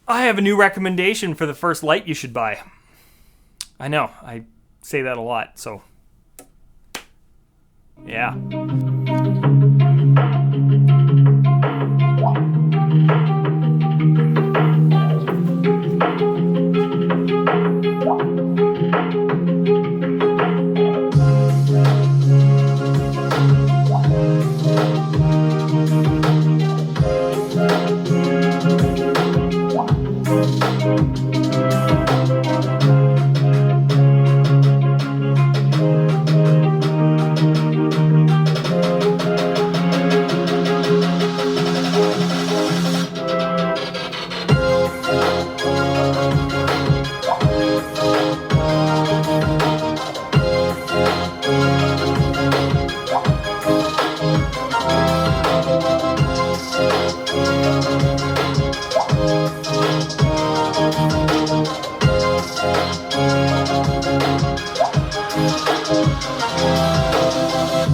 I have a new recommendation for the first light you should buy. I know, I say that a lot, so yeah.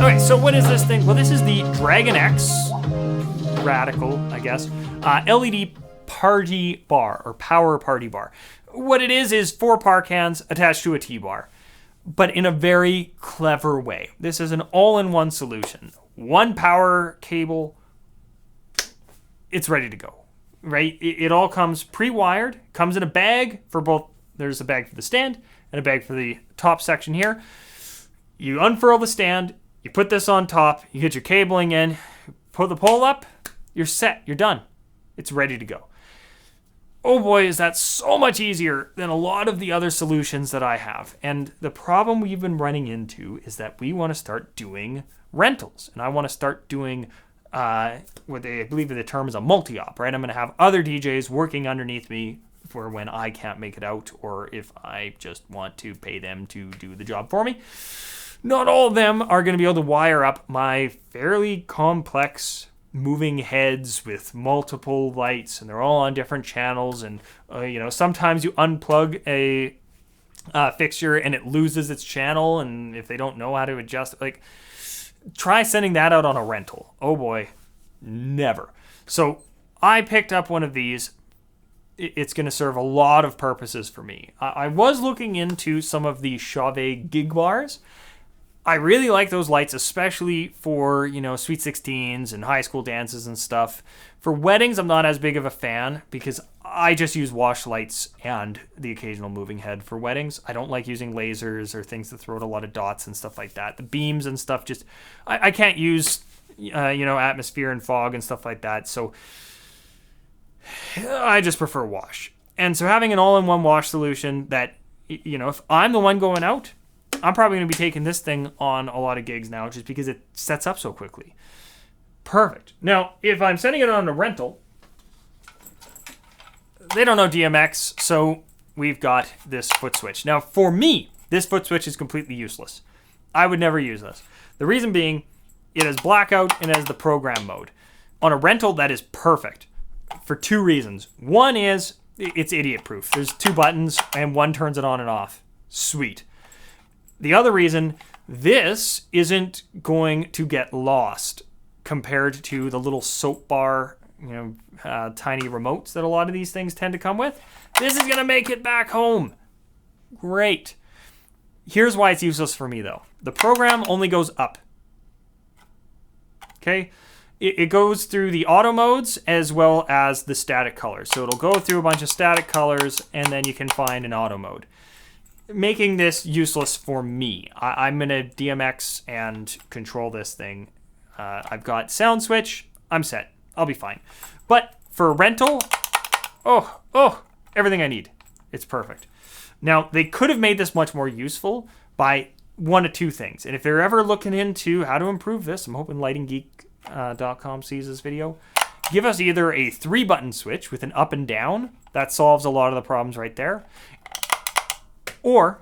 Okay, so what is this thing? Well, this is the Dragon X Radical, I guess, LED party bar or power party bar. What it is 4 par cans attached to a T-bar, but in a very clever way. This is an all-in-one solution. One power cable, it's ready to go, right? It all comes pre-wired, comes in a bag for both. There's a bag for the stand and a bag for the top section here. You unfurl the stand, you put this on top, you get your cabling in, put the pole up, you're set, you're done. It's ready to go. Oh boy, is that so much easier than a lot of the other solutions that I have. And the problem we've been running into is that we want to start doing rentals. And I want to start doing what I believe the term is a multi-op, right? I'm going to have other DJs working underneath me for when I can't make it out, or if I just want to pay them to do the job for me. Not all of them are going to be able to wire up my fairly complex moving heads with multiple lights, and they're all on different channels. And sometimes you unplug a fixture and it loses its channel, and if they don't know how to adjust it, like, try sending that out on a rental. Oh boy, never. So I picked up one of these. It's going to serve a lot of purposes for me. I was looking into some of the Chauvet gig bars. I really like those lights, especially for, Sweet 16s and high school dances and stuff. For weddings, I'm not as big of a fan because I just use wash lights and the occasional moving head for weddings. I don't like using lasers or things that throw out a lot of dots and stuff like that. The beams and stuff I can't use, atmosphere and fog and stuff like that. So I just prefer wash. And so having an all-in-one wash solution that, if I'm the one going out, I'm probably going to be taking this thing on a lot of gigs now just because it sets up so quickly. Perfect. Now, if I'm sending it on a rental, they don't know DMX, so we've got this foot switch. Now, for me, this foot switch is completely useless. I would never use this. The reason being, it has blackout and it has the program mode. On a rental, that is perfect for 2 reasons. One is it's idiot-proof. There's 2 buttons and one turns it on and off. Sweet. The other reason, this isn't going to get lost compared to the little soap bar, tiny remotes that a lot of these things tend to come with. This is going to make it back home. Great. Here's why it's useless for me, though. The program only goes up. Okay? It goes through the auto modes as well as the static colors. So it'll go through a bunch of static colors, and then you can find an auto mode, making this useless for me. I'm going to DMX and control this thing. I've got sound switch. I'm set. I'll be fine. But for rental, everything I need. It's perfect. Now, they could have made this much more useful by one of 2 things. And if they're ever looking into how to improve this, I'm hoping lightinggeek.com sees this video. Give us either a 3-button switch with an up and down. That solves a lot of the problems right there. Or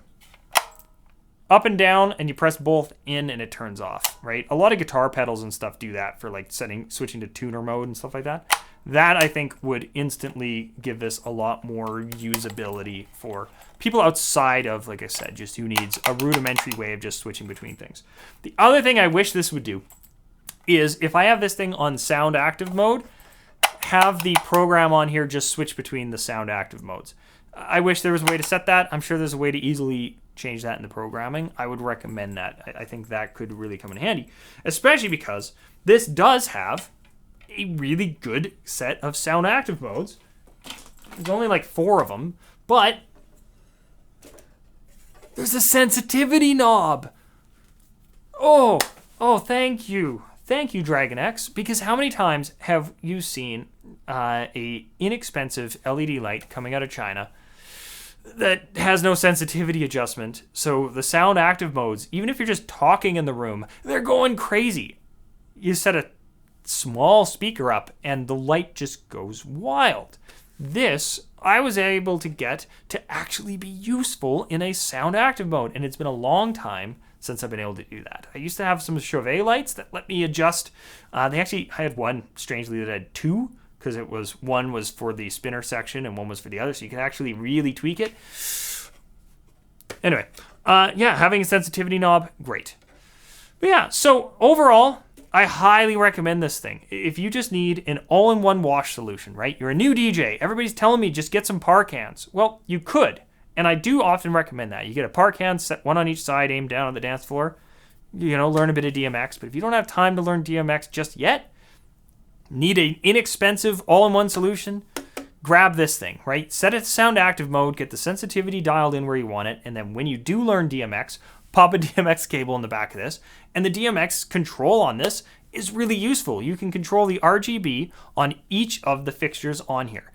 up and down, and you press both in and it turns off, right? A lot of guitar pedals and stuff do that for like switching to tuner mode and stuff like that. That, I think, would instantly give this a lot more usability for people outside of, like I said, just who needs a rudimentary way of just switching between things. The other thing I wish this would do is if I have this thing on sound active mode, have the program on here just switch between the sound active modes. I wish there was a way to set that. I'm sure there's a way to easily change that in the programming. I would recommend that. I think that could really come in handy, especially because this does have a really good set of sound active modes. There's only like 4 of them, but there's a sensitivity knob. Oh, thank you. Thank you, Dragon X, because how many times have you seen a inexpensive LED light coming out of China that has no sensitivity adjustment? So the sound active modes, even if you're just talking in the room, they're going crazy. You set a small speaker up and the light just goes wild. This I was able to get to actually be useful in a sound active mode, and it's been a long time since I've been able to do that. I used to have some Chauvet lights that let me adjust. I had one, strangely, that had 2, because one was for the spinner section and one was for the other, so you can actually really tweak it. Anyway, having a sensitivity knob, great. But yeah, so overall, I highly recommend this thing. If you just need an all-in-one wash solution, right? You're a new DJ. Everybody's telling me just get some par cans. Well, you could. And I do often recommend that. You get a par can, set one on each side, aim down on the dance floor, learn a bit of DMX. But if you don't have time to learn DMX just yet, need an inexpensive all-in-one solution, grab this thing, right? Set it to sound active mode, get the sensitivity dialed in where you want it, and then when you do learn DMX, pop a DMX cable in the back of this, and the DMX control on this is really useful. You can control the RGB on each of the fixtures on here.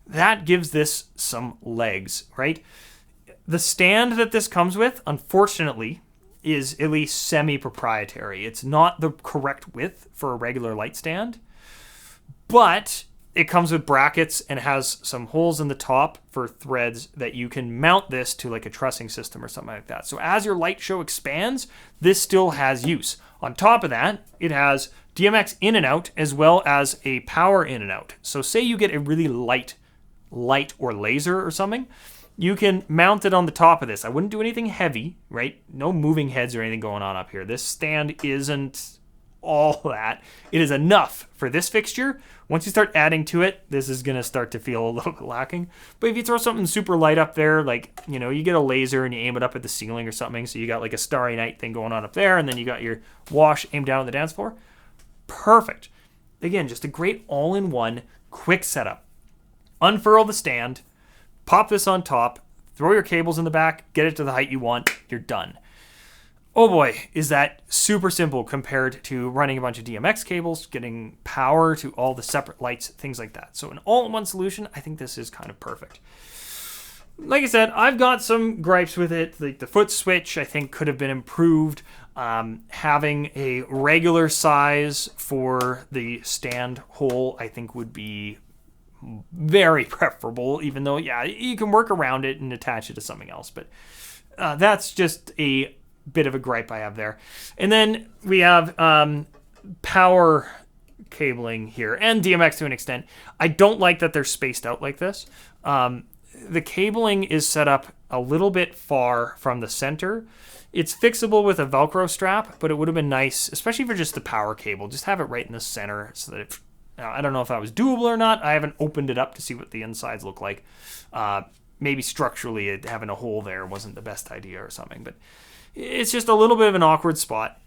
That gives this some legs, right? The stand that this comes with, unfortunately, is at least semi-proprietary. It's not the correct width for a regular light stand, but it comes with brackets and has some holes in the top for threads that you can mount this to like a trussing system or something like that. So as your light show expands, this still has use. On top of that, it has DMX in and out as well as a power in and out. So say you get a really light or laser or something, you can mount it on the top of this. I wouldn't do anything heavy, right? No moving heads or anything going on up here. This stand isn't all that. It is enough for this fixture. Once you start adding to it, this is going to start to feel a little bit lacking. But if you throw something super light up there, like, you get a laser and you aim it up at the ceiling or something, so you got like a Starry Night thing going on up there, and then you got your wash aimed down on the dance floor, perfect. Again, just a great all-in-one quick setup. Unfurl the stand, pop this on top, throw your cables in the back, get it to the height you want, you're done. Oh boy, is that super simple compared to running a bunch of DMX cables, getting power to all the separate lights, things like that. So an all-in-one solution, I think this is kind of perfect. Like I said, I've got some gripes with it. Like the foot switch, I think could have been improved. Having a regular size for the stand hole, I think would be very preferable, even though, you can work around it and attach it to something else. But that's just a bit of a gripe I have there. And then we have power cabling here and DMX to an extent. I don't like that they're spaced out like this. The cabling is set up a little bit far from the center. It's fixable with a Velcro strap, but it would have been nice, especially for just the power cable, just have it right in the center so that I don't know if that was doable or not. I haven't opened it up to see what the insides look like. Maybe structurally having a hole there wasn't the best idea or something, but it's just a little bit of an awkward spot.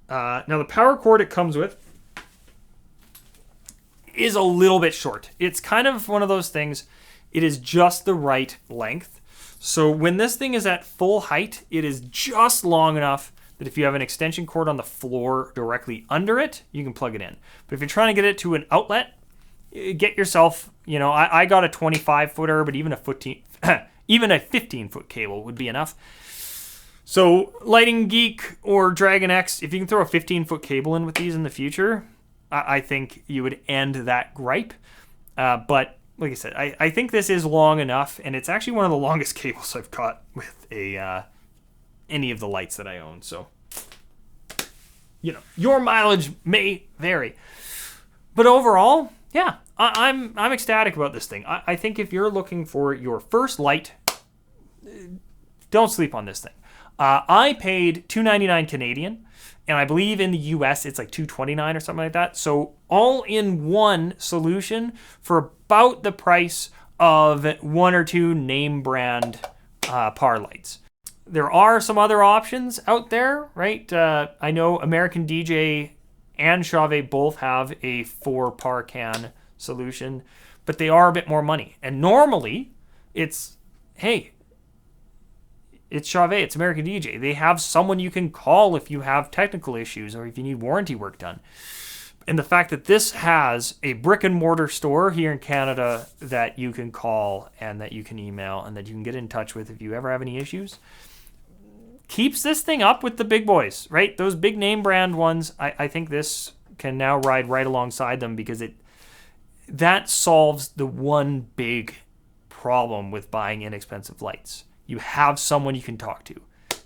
Now the power cord it comes with is a little bit short. It's kind of one of those things, it is just the right length. So when this thing is at full height, it is just long enough that if you have an extension cord on the floor directly under it, you can plug it in. But if you're trying to get it to an outlet, get yourself, I got a 25-footer, but even a 15-foot cable would be enough. So Lighting Geek or Dragon X, if you can throw a 15-foot cable in with these in the future, I think you would end that gripe. But like I said, I think this is long enough, and it's actually one of the longest cables I've got with any of the lights that I own. So, your mileage may vary. But overall, I'm ecstatic about this thing. I think if you're looking for your first light, don't sleep on this thing. I paid $2.99 Canadian, and I believe in the US it's like $2.29 or something like that. So all in one solution for about the price of one or two name brand par lights. There are some other options out there, right? I know American DJ and Chauvet both have a 4 par can solution, but they are a bit more money. And normally, it's, hey, it's Chauvet, it's American DJ. They have someone you can call if you have technical issues or if you need warranty work done. And the fact that this has a brick and mortar store here in Canada that you can call and that you can email and that you can get in touch with if you ever have any issues, keeps this thing up with the big boys, right? Those big name brand ones, I think this can now ride right alongside them because that solves the one big problem with buying inexpensive lights. You have someone you can talk to.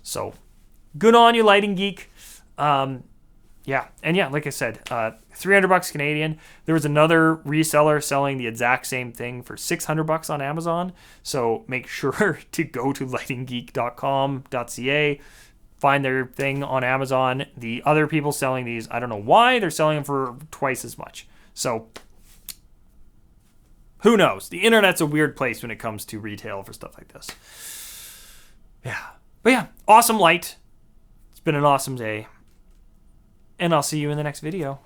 So good on you, Lighting Geek. Yeah, and yeah, like I said, $300 Canadian. There was another reseller selling the exact same thing for $600 on Amazon. So make sure to go to lightinggeek.com.ca, find their thing on Amazon. The other people selling these, I don't know why they're selling them for twice as much. So who knows? The internet's a weird place when it comes to retail for stuff like this. Yeah, but yeah, awesome light. It's been an awesome day. And I'll see you in the next video.